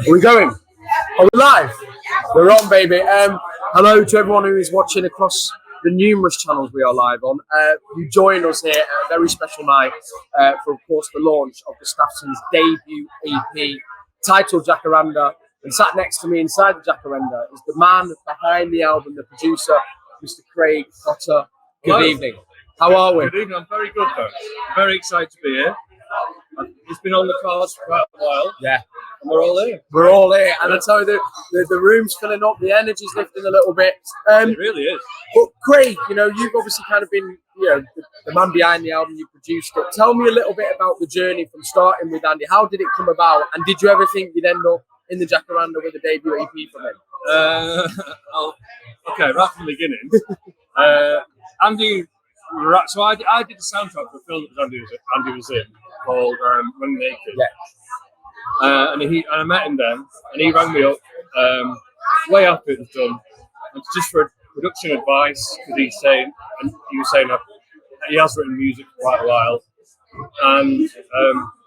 Are we going? Are we live? We're on, baby. Hello to everyone who is watching across the numerous channels we are live on. You join us here at a very special night for, of course, the launch of Gustaffson's debut EP titled Jacaranda. And sat next to me inside the Jacaranda is the man behind the album, the producer, Mr. Craig Potter. Good evening. How are we? Good evening. I'm very good, thanks. Very excited to be here. It's been on the cards for quite a while. Yeah. And we're all here. We're all here. And I tell you, the room's filling up, the energy's lifting a little bit. It really is. But Craig, you've obviously kind of been, the man behind the album, you produced it. Tell me a little bit about the journey from starting with Andy. How did it come about? And did you ever think you'd end up in the Jacaranda with a debut EP from him? Okay, right from the beginning. Andy, so I did the soundtrack for a film that Andy was in called When Naked. Yeah. And I met him then, and he rang me up way after it was done, and just for production advice, because he was saying that he has written music for quite a while, and he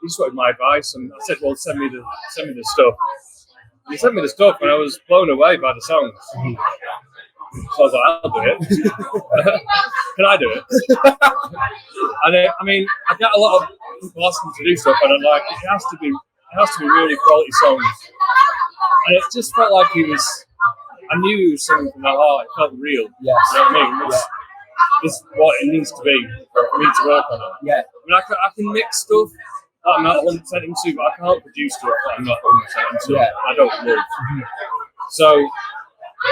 just wanted my advice, and I said, well, send me the stuff. And he sent me the stuff, and I was blown away by the songs. So I was like, I'll do it. Can I do it? And I get a lot of people asking to do stuff, and I'm like, it has to be really quality songs. And it just felt like I knew he was singing from the heart. It felt real. Yes. You know what I mean? This is what it needs to be for me to work on it. Yeah. I can mix stuff that I'm not 100% into, but I can't produce stuff that I'm not 100% into. Yeah. I don't love. So,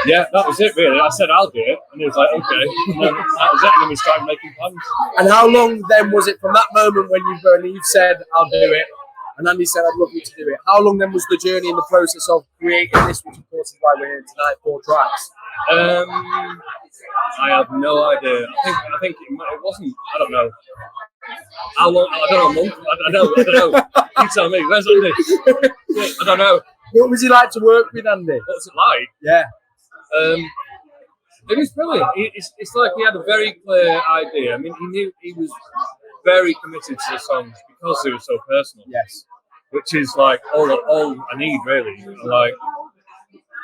yeah, that was it really. I said, I'll do it. And he was like, okay. And then that was it. And then we started making plans. And how long then was it from that moment when you said, I'll do it, and Andy said, I'd love you to do it? How long then was the journey in the process of creating this, which of course is why we're here tonight, 4 tracks? I have no idea. I think it wasn't, I don't know. How long? I don't know, a month? I don't know. You tell me. Where's Andy? I don't know. What was he like to work with, Andy? What was it like? Yeah. It was brilliant. It's like he had a very clear idea. I mean, he knew he was very committed to the songs because they were so personal. Yes. Which is like all I need really.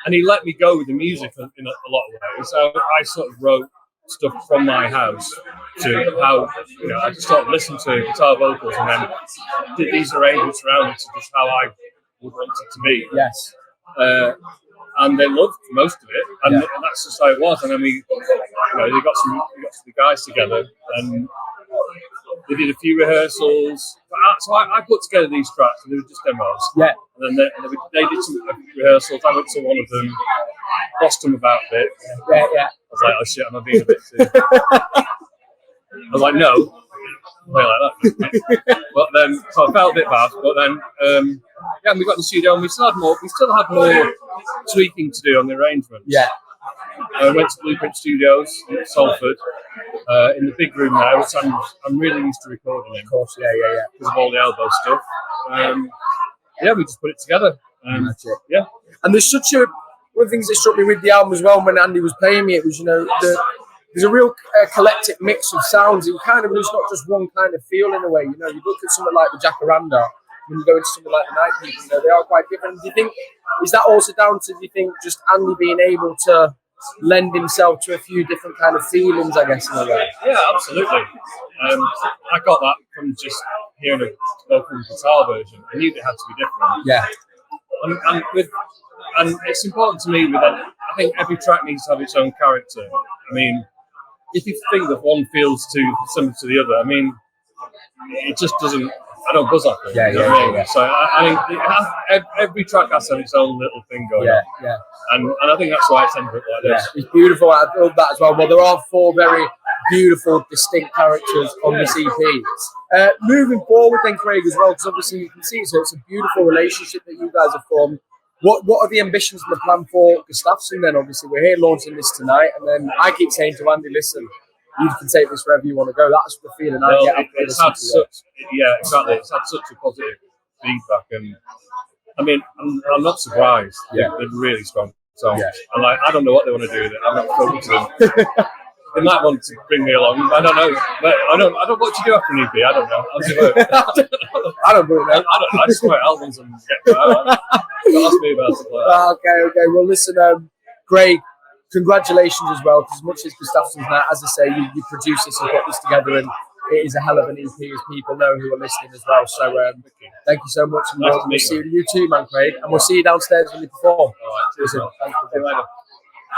And he let me go with the music in a lot of ways. So I sort of wrote stuff from my house to how I just sort of listened to guitar vocals and then did these arrangements around it to just how I would want it to be. Yes. And they loved most of it, and that's just how it was. And then we got some guys together, and they did a few rehearsals. So I put together these tracks, and they were just demos. Yeah. And then they did some rehearsals. I went to one of them, lost them about a bit. Yeah. I was like, oh shit, am I being a bit too? I was like, no. Like that. But then, so I felt a bit bad. But then, we got in the studio and we still had more tweaking to do on the arrangement. Yeah. I went to Blueprint Studios in Salford, in the big room now, which I'm really used to recording in. Of course, yeah. Because of all the elbow stuff. We just put it together. That's it. Yeah. And there's one of the things that struck me with the album as well when Andy was playing me, it was, there's a real eclectic mix of sounds. It kind of was not just one kind of feel in a way. You look at something like the Jacaranda, when you go into something like the Night People, they are quite different. Do you think, is that also down to, just Andy being able to lend himself to a few different kind of feelings, I guess, in a way? Yeah, absolutely. I got that from just hearing a vocal guitar version. I knew they had to be different. Yeah. And it's important to me I think every track needs to have its own character. I mean, if you think that one feels too similar to the other, I mean, it just doesn't. I don't buzz off it. Yeah. So every track has to have its own little thing going on. Yeah. And I think that's why it's ended up like this. It's beautiful. I love that as well. Well, there are 4 very beautiful, distinct characters on this EP. Moving forward, then, Craig, as well, because obviously you can see it's a beautiful relationship that you guys have formed. What are the ambitions and the plan for Gustaffson then? Obviously, we're here launching this tonight, and then I keep saying to Andy, listen, you can take this wherever you want to go. That's the feeling I get. It's had exactly. It's had such a positive feedback, and I mean, I'm not surprised. Yeah, they're really strong songs. Yeah. And I don't know what they want to do with it. I'm not spoken to them. They might want to bring me along. I don't know. But I don't know what you do after an EP. I don't know. I don't know. I just write albums and get Don't ask me about stuff like that. Okay. Well, listen, Craig, congratulations as well. Because as much as Gustaffson's now, as I say, you produced this and put this together, and it is a hell of an EP, as people know who are listening as well. So thank you so much. And Nice to we'll meet see you too, man, Craig. And we'll see you downstairs when you perform. All right, cheers, man. Thank you. See you later.